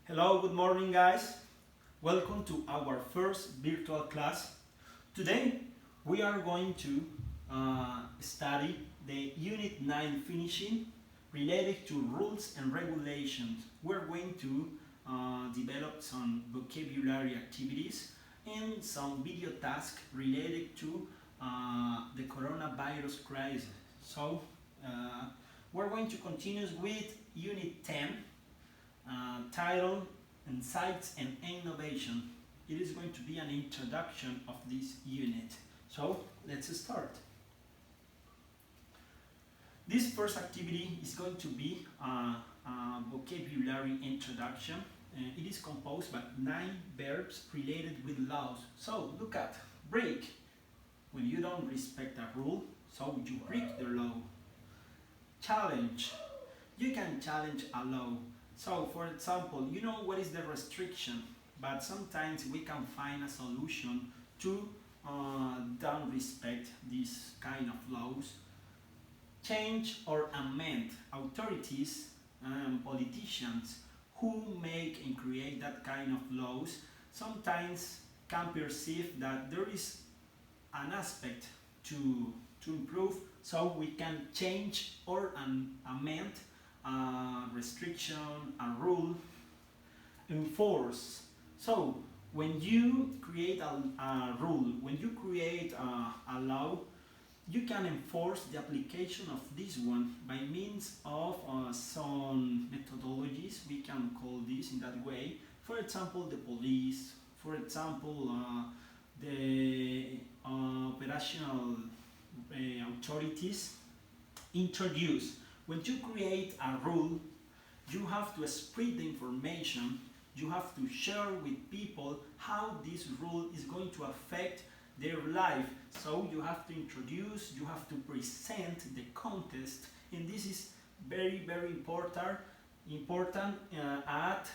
Hello, good morning guys. Welcome to our first virtual class. Today we are going to study the Unit 9 finishing related to rules and regulations. We're going to develop some vocabulary activities and some video tasks related to the coronavirus crisis. So we're going to continue with Unit 10 title Insights and Innovation. It is going to be an introduction of this unit. So let's start. This first activity is going to be a vocabulary introduction. It is composed by 9 verbs related with laws. So look at break. When you don't respect a rule, so you break the law. Challenge. You can challenge a law. So, for example, you know what is the restriction, but sometimes we can find a solution to don't respect these kind of laws. Change or amend. Authorities and politicians who make and create that kind of laws sometimes can perceive that there is an aspect to improve, so we can change or amend restriction, a rule. Enforce. So when you create a rule, when you create a law, you can enforce the application of this one by means of some methodologies. We can call this in that way. For example, the police, for example, the operational authorities. Introduce. When you create a rule, you have to spread the information, you have to share with people how this rule is going to affect their life. So you have to introduce, you have to present the context, and this is very, very important at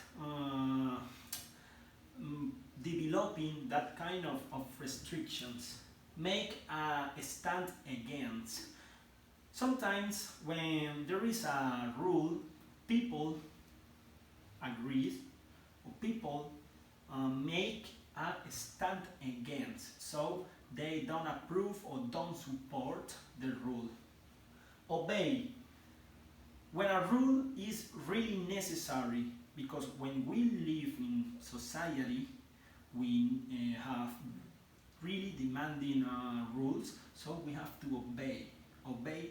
developing that kind of restrictions. Make a stand against. Sometimes when there is a rule, people agree or people make a stand against. So they don't approve or don't support the rule. Obey. When a rule is really necessary, because when we live in society, we have really demanding rules, so we have to obey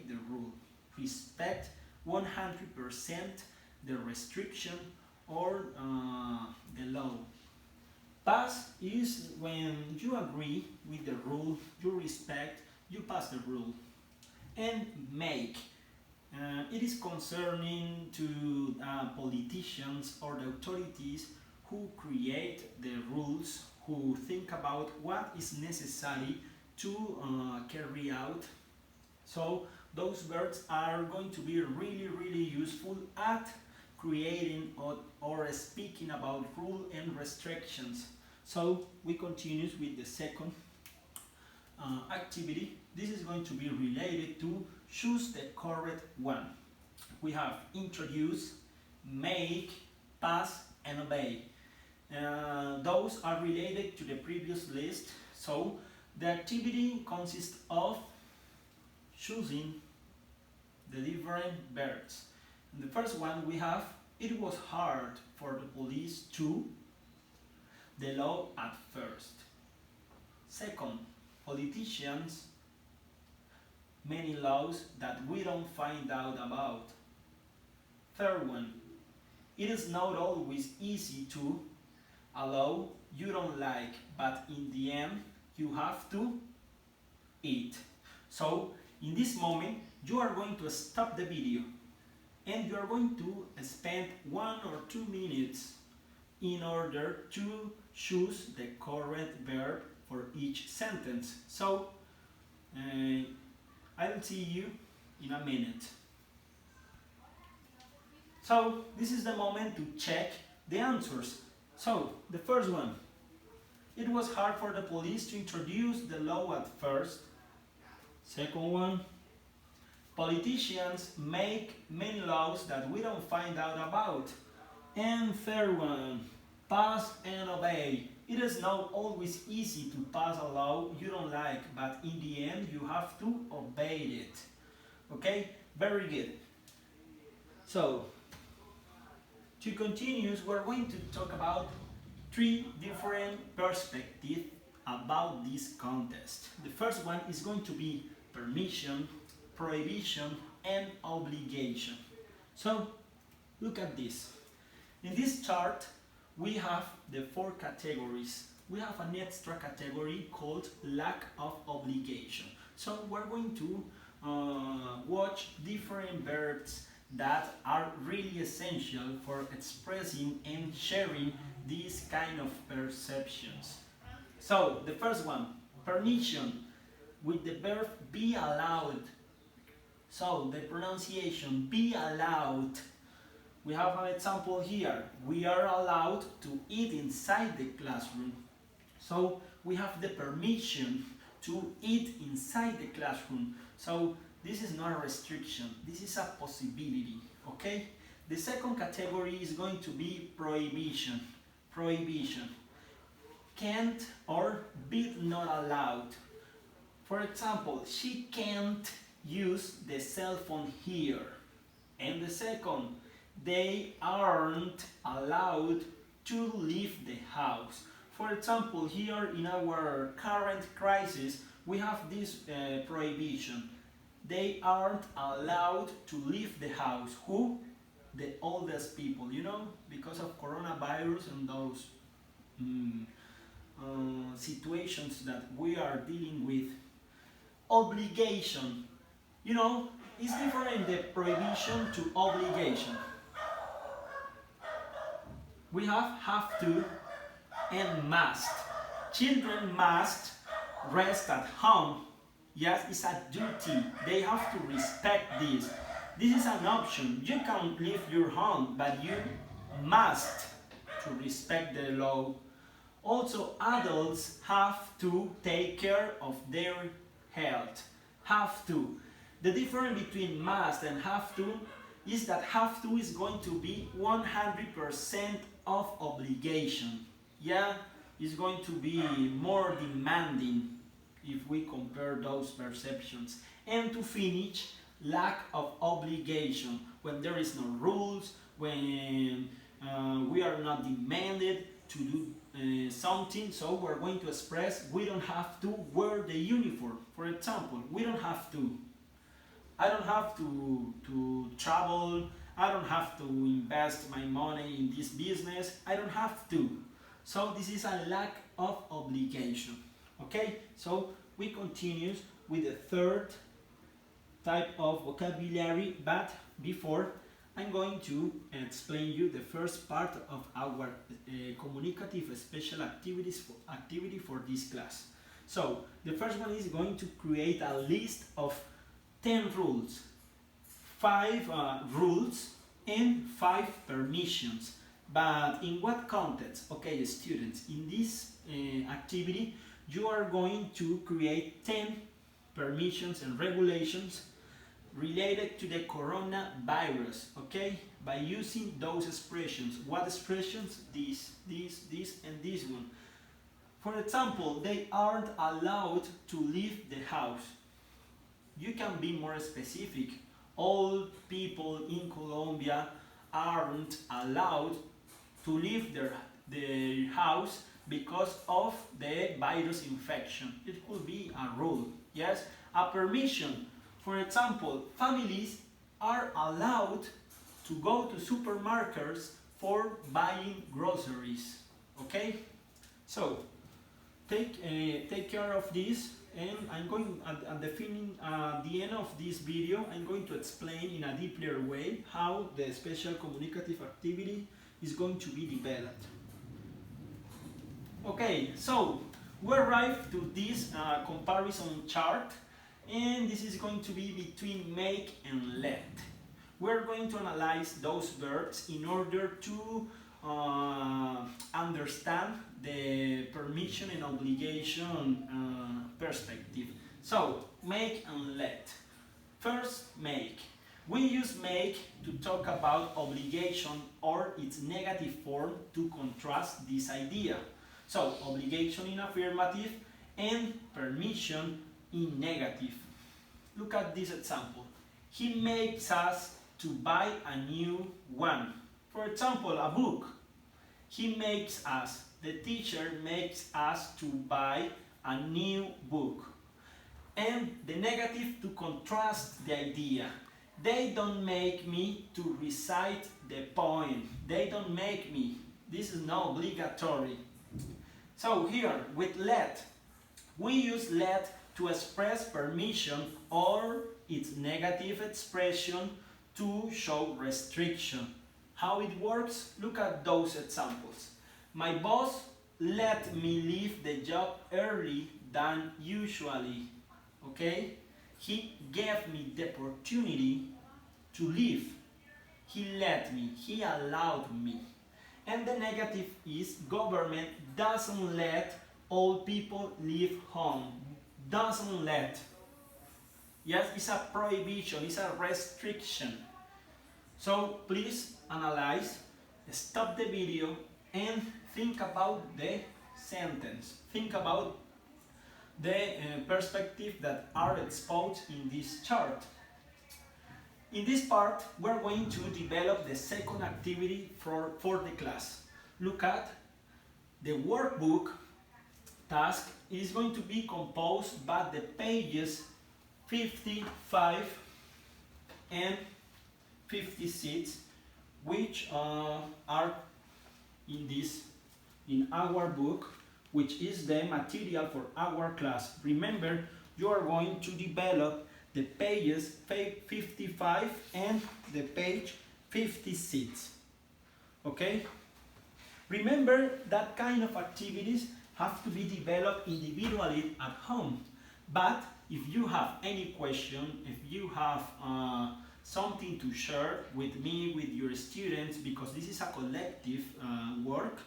the rule. Respect 100% the restriction or the law. Pass is when you agree with the rule, you respect, you pass the rule. And make. It is concerning to politicians or the authorities who create the rules, who think about what is necessary to carry out. So those words are going to be really, really useful at creating or speaking about rule and restrictions. So we continue with the second activity. This is going to be related to choose the correct one. We have introduce, make, pass, and obey. Those are related to the previous list. So the activity consists of choosing the different verbs. In the first one we have, it was hard for the police to the law at first. Second, politicians, many laws that we don't find out about. Third one, it is not always easy to allow you don't like, but in the end you have to eat. So in this moment you are going to stop the video and you are going to spend 1 or 2 minutes in order to choose the correct verb for each sentence. So I'll see you in a minute. So this is the moment to check the answers. So the first one, it was hard for the police to introduce the law at first. Second one, politicians make many laws that we don't find out about. And third one, pass and obey. It is not always easy to pass a law you don't like, but in the end you have to obey it. Okay, very good. So, to continue, we're going to talk about three different perspectives about this contest. The first one is going to be permission, prohibition, and obligation. So, look at this. In this chart, we have the four categories. We have an extra category called lack of obligation. So we're going to watch different verbs that are really essential for expressing and sharing these kind of perceptions. So the first one, permission, with the verb be allowed. So the pronunciation be allowed. We have an example here. We are allowed to eat inside the classroom. So we have the permission to eat inside the classroom. So this is not a restriction. This is a possibility. Okay? The second category is going to be prohibition. Prohibition. Can't or be not allowed. For example, she can't use the cell phone here. And the second, they aren't allowed to leave the house. For example, here in our current crisis, we have this prohibition. They aren't allowed to leave the house. Who? The oldest people, you know, because of coronavirus and those situations that we are dealing with. Obligation, you know, is different the prohibition to obligation. We have to and must. Children must rest at home. Yes, it's a duty. They have to respect this. This is an option. You can leave your home, but you must to respect the law. Also, adults have to take care of their health. Have to. The difference between must and have to is that have to is going to be 100% of obligation. Yeah, it's going to be more demanding if we compare those perceptions. And to finish, lack of obligation, when there is no rules, when we are not demanded to do something, so we're going to express we don't have to wear the uniform. For example, we don't have to. I don't have to travel, I don't have to invest my money in this business, I don't have to. So this is a lack of obligation. Okay, so we continue with the third type of vocabulary, but before I'm going to explain you the first part of our communicative special activity for this class. So the first one is going to create a list of 10 rules, 5 rules and 5 permissions. But in what context? Okay, students, in this activity you are going to create 10 permissions and regulations related to the coronavirus, okay? By using those expressions. What expressions? This, and this one. For example, they aren't allowed to leave the house. You can be more specific. All people in Colombia aren't allowed to leave their house because of the virus infection. It could be a rule, yes? A permission. For example, families are allowed to go to supermarkets for buying groceries, okay? So, take care of this. And I'm going at the end of this video, I'm going to explain in a deeper way how the special communicative activity is going to be developed. Okay, so we arrived to this comparison chart, and this is going to be between make and let. We're going to analyze those verbs in order to understand the permission and obligation perspective. So, make and let. First, make. We use make to talk about obligation or its negative form to contrast this idea. So, obligation in affirmative and permission in negative. Look at this example. He makes us to buy a new one. For example, a book. He makes us, the teacher makes us to buy a new book. And the negative to contrast the idea. They don't make me to recite the poem. They don't make me. This is not obligatory. So here, with let, we use let to express permission or its negative expression to show restriction. How it works? Look at those examples. My boss let me leave the job early than usually. Okay? He gave me the opportunity to leave. He let me. He allowed me. And the negative is government doesn't let all people leave home. Doesn't let. Yes, it's a prohibition, it's a restriction. So please analyze, stop the video and think about the sentence. Think about the perspective that are exposed in this chart. In this part, we're going to develop the second activity for the class. Look at the workbook task is going to be composed by the pages 55 and 56, which are in our book, which is the material for our class. Remember, you are going to develop the pages 55 and the page 56. Okay? Remember that kind of activities have to be developed individually at home. But if you have any question, if you have something to share with me, with your students, because this is a collective work,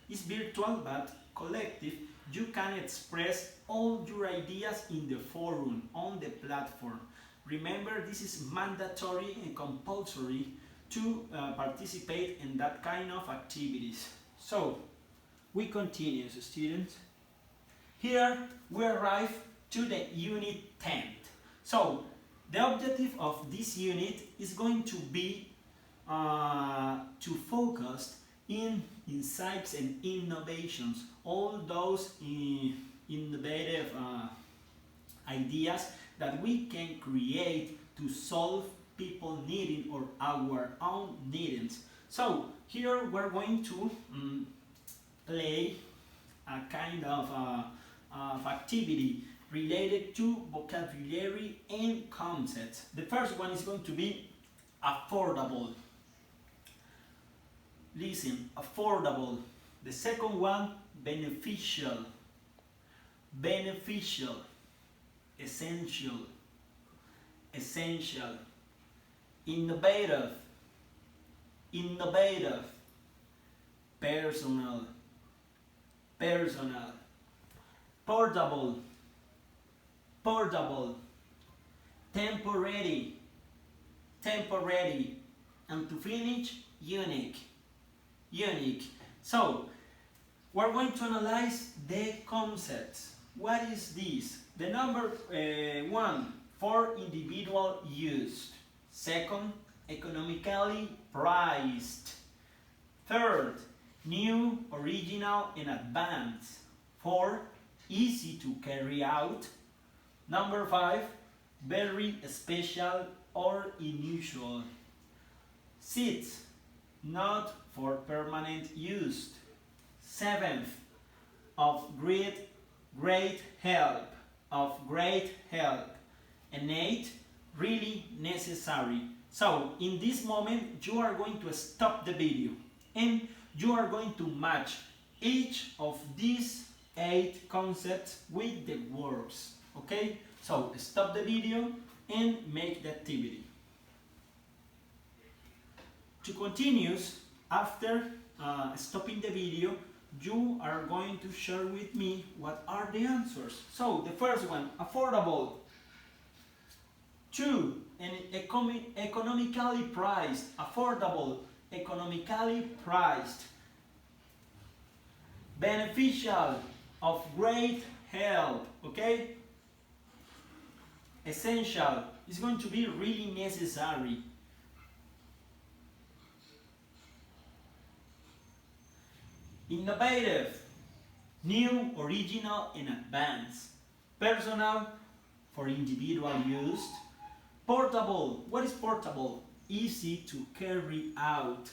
it's virtual but collective, you can express all your ideas in the forum, on the platform. Remember, this is mandatory and compulsory to participate in that kind of activities. So, we continue, students. Here, we arrive to the unit 10. So, the objective of this unit is going to be to focus in insights and innovations, all those innovative ideas that we can create to solve people needing or our own needs. So here we're going to play a kind of activity related to vocabulary and concepts. The first one is going to be affordable. Listen, affordable. The second one, beneficial. Beneficial. Essential. Essential. Innovative. Innovative. Personal. Personal. Portable. Portable. Temporary. Temporary. And to finish, unique. Unique. So, we're going to analyze the concepts. What is this? The number 1, for individual use. Second, economically priced. Third, new, original, and advanced. 4, easy to carry out. Number 5, very special or unusual. 6, not for permanent use. 7th, of great help. Of great help. And 8, really necessary. So, in this moment, you are going to stop the video and you are going to match each of these 8 concepts with the words. Okay? So, stop the video and make the activity. To continue, after stopping the video, you are going to share with me what are the answers. So, the first one, affordable. Two, an economically priced, affordable, economically priced, beneficial, of great help, okay? Essential is going to be really necessary. Innovative, new, original, and advanced. Personal, for individual use. Portable, what is portable? Easy to carry out.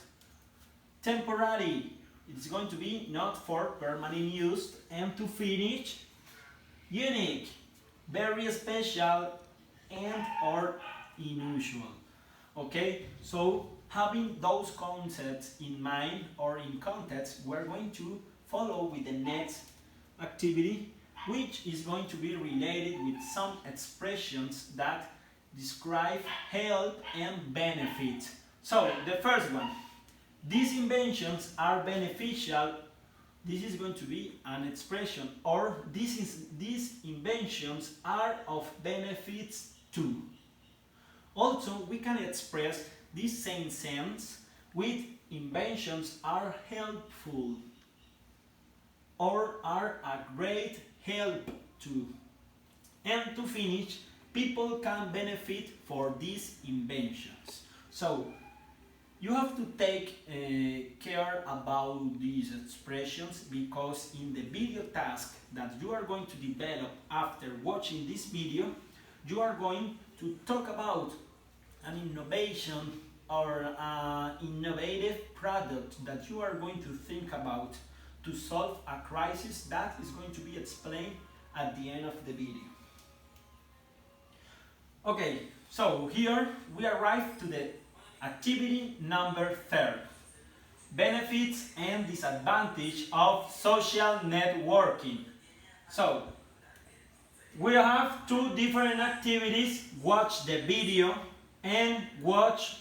Temporary, it's going to be not for permanent use. And to finish, unique, very special and or unusual. Okay, so having those concepts in mind or in context, we're going to follow with the next activity, which is going to be related with some expressions that describe help and benefit. So the first one, these inventions are beneficial. This is going to be an expression, or these inventions are of benefits too. Also, we can express this same sense with inventions are helpful or are a great help to. And to finish, people can benefit for these inventions. So you have to take care about these expressions, because in the video task that you are going to develop after watching this video, you are going to talk about an innovation or innovative product that you are going to think about to solve a crisis that is going to be explained at the end of the video. Okay, so here we arrive to the activity number 3. Benefits and disadvantage of social networking. So, we have 2 different activities. Watch the video and watch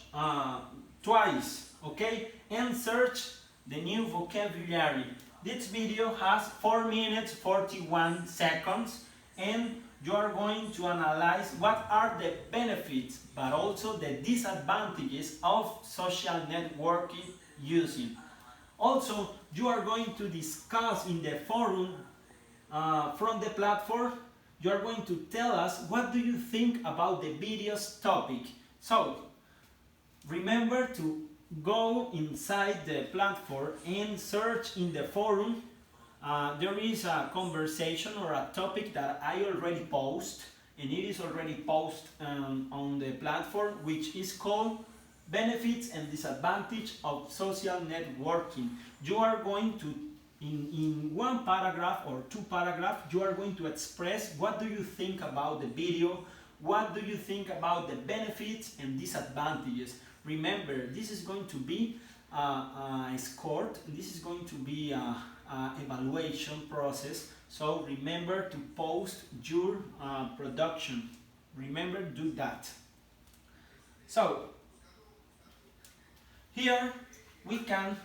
twice, okay? And search the new vocabulary. This video has 4 minutes 41 seconds, and you are going to analyze what are the benefits but also the disadvantages of social networking using. Also, you are going to discuss in the forum from the platform. You are going to tell us what do you think about the video's topic. So, remember to go inside the platform and search in the forum. There is a conversation or a topic that I already post, and it is already posted on the platform, which is called Benefits and Disadvantage of Social Networking. You are going to, in 1 paragraph or 2 paragraphs, you are going to express what do you think about the video, what do you think about the benefits and disadvantages. Remember, this is going to be a score, this is going to be evaluation process, so remember to post your production. Remember, do that. So here we can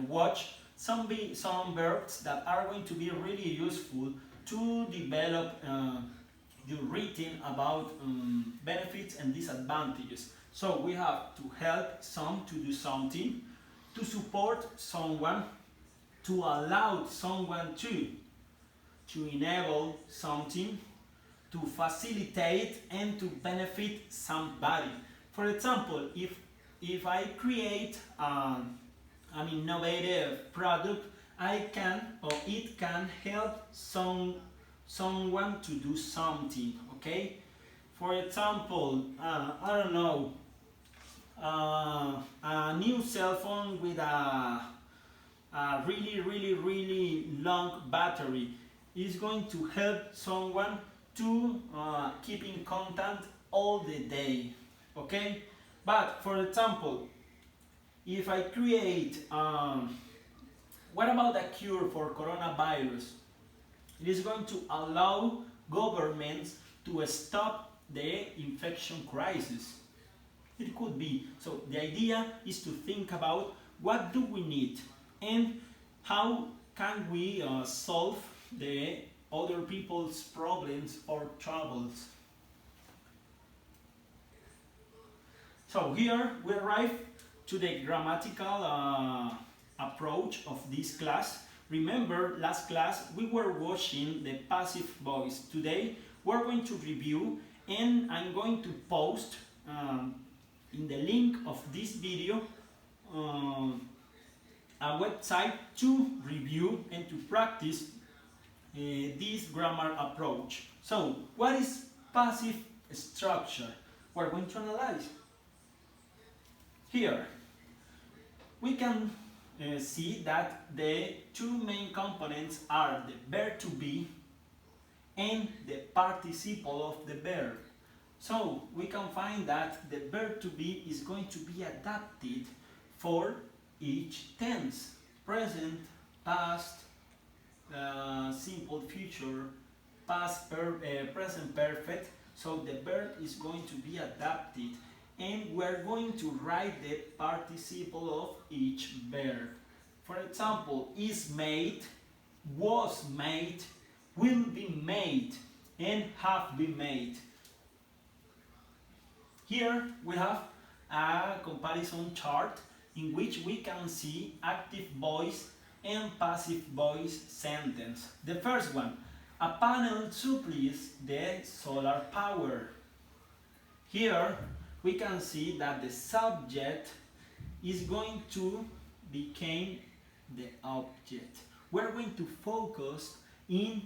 watch some verbs that are going to be really useful to develop your written about benefits and disadvantages. So we have to help some to do something, to support someone, to allow someone to enable something, to facilitate and to benefit somebody. For example, if I create an innovative product, I can or it can help someone to do something, okay? For example, I don't know, a new cell phone with a really long battery is going to help someone to keep in contact all the day, okay? But for example, if I create what about a cure for coronavirus? It is going to allow governments to stop the infection crisis. It could be. So the idea is to think about what do we need and how can we solve the other people's problems or troubles. So here we arrive to the grammatical approach of this class. Remember, last class we were watching the passive voice. Today we're going to review, and I'm going to post in the link of this video a website to review and to practice this grammar approach. So, what is passive structure? We're going to analyze. Here, we can see that the two main components are the verb to be and the participle of the verb. So, we can find that the verb to be is going to be adapted for each tense: present, past, simple future, present perfect. So the verb is going to be adapted, and we're going to write the participle of each verb. For example, is made, was made, will be made, and have been made. Here we have a comparison chart in which we can see active voice and passive voice sentence. The first one: a panel supplies the solar power. Here we can see that the subject is going to become the object. We're going to focus in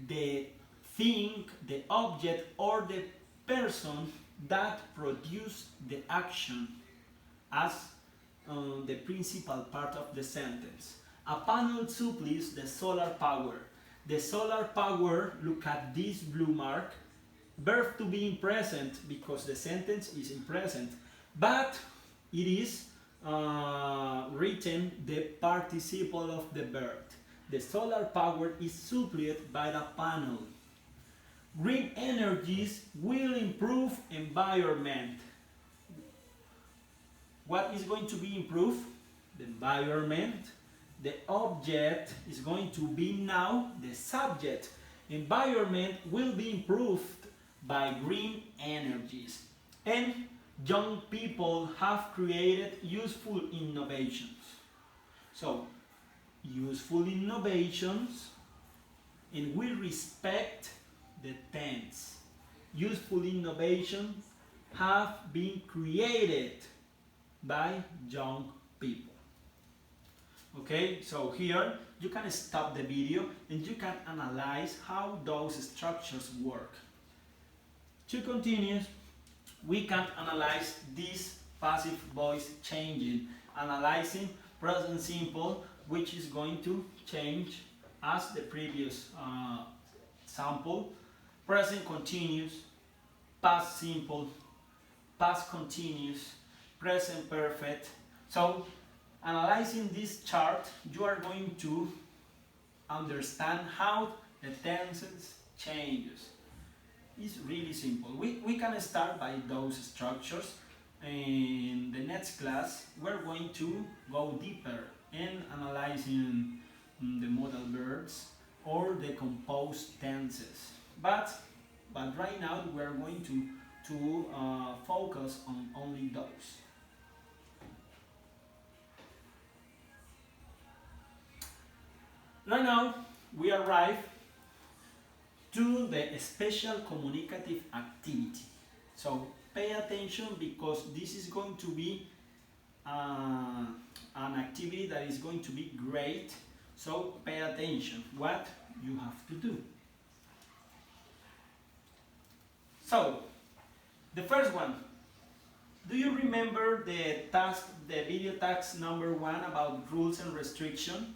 the thing, the object, or the person that produced the action as the principal part of the sentence. A panel supplies the solar power. The solar power, look at this blue mark, verb to be in present because the sentence is in present, but it is written the participle of the verb. The solar power is supplied by the panel. Green energies will improve environment. What is going to be improved? The environment. The object is going to be now the subject. Environment will be improved by green energies. And young people have created useful innovations. So, useful innovations, and we respect the tense. Useful innovations have been created by young people. Okay, so here you can stop the video and you can analyze how those structures work. To continue, we can analyze this passive voice changing, analyzing present simple, which is going to change as the previous sample, present continuous, past simple, past continuous, present perfect. So, analyzing this chart, you are going to understand how the tenses changes. It's really simple. We can start by those structures. In the next class, we're going to go deeper in analyzing the modal verbs or the composed tenses. But right now, we're going to focus on only those. Right now, we arrive to the special communicative activity. So pay attention because this is going to be an activity that is going to be great. So pay attention what you have to do. So the first one, do you remember the video task number 1 about rules and restrictions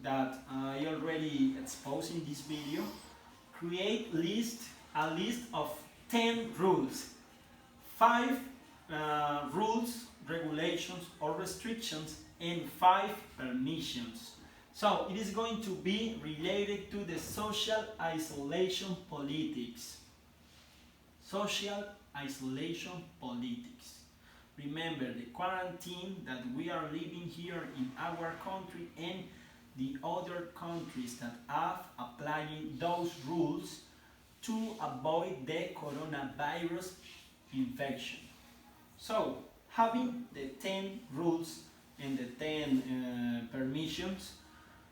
that I already exposed in this video? Create a list of 10 rules, 5 rules, regulations or restrictions, and 5 permissions. So it is going to be related to the social isolation politics. Social isolation politics. Remember the quarantine that we are living here in our country and the other countries that are applying those rules to avoid the coronavirus infection. So, having the 10 rules and the 10 permissions,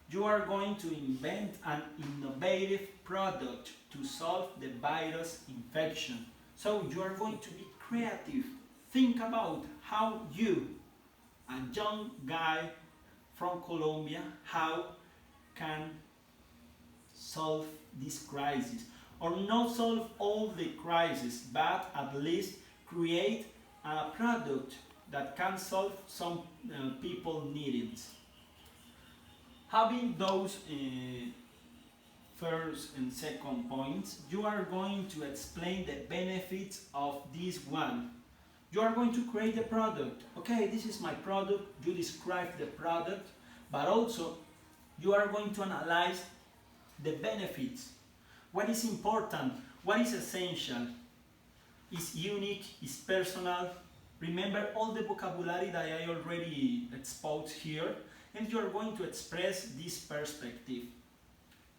you are going to invent an innovative product to solve the virus infection. So, you are going to be creative. Think about how you, a young guy from Colombia, how can solve this crisis, or not solve all the crises, but at least create a product that can solve some people needs. Having those first and second points, you are going to explain the benefits of this one. You are going to create the product. Okay, this is my product. You describe the product, but also you are going to analyze the benefits. What is important? What is essential? Is unique? Is personal? Remember all the vocabulary that I already exposed here, and you are going to express this perspective.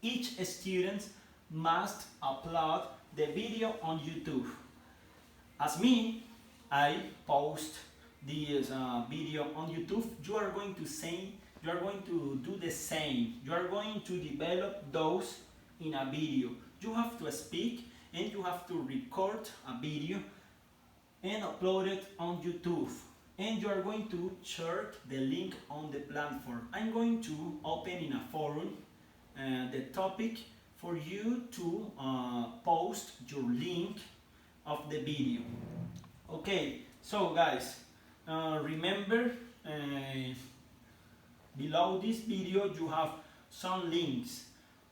Each student must upload the video on YouTube. As me, I post this video on YouTube. You are going to do the same. You are going to develop those in a video. You have to speak and you have to record a video and upload it on YouTube. And you are going to share the link on the platform. I'm going to open in a forum the topic for you to post your link of the video. Okay, so guys, remember below this video you have some links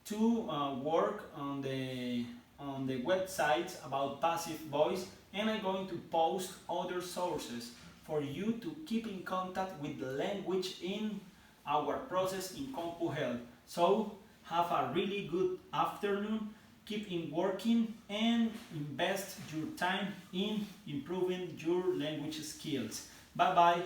to work on the websites about passive voice, and I'm going to post other sources for you to keep in contact with the language in our process in CompuHealth. So have a really good afternoon, keep in working and invest your time in improving your language skills. Bye bye.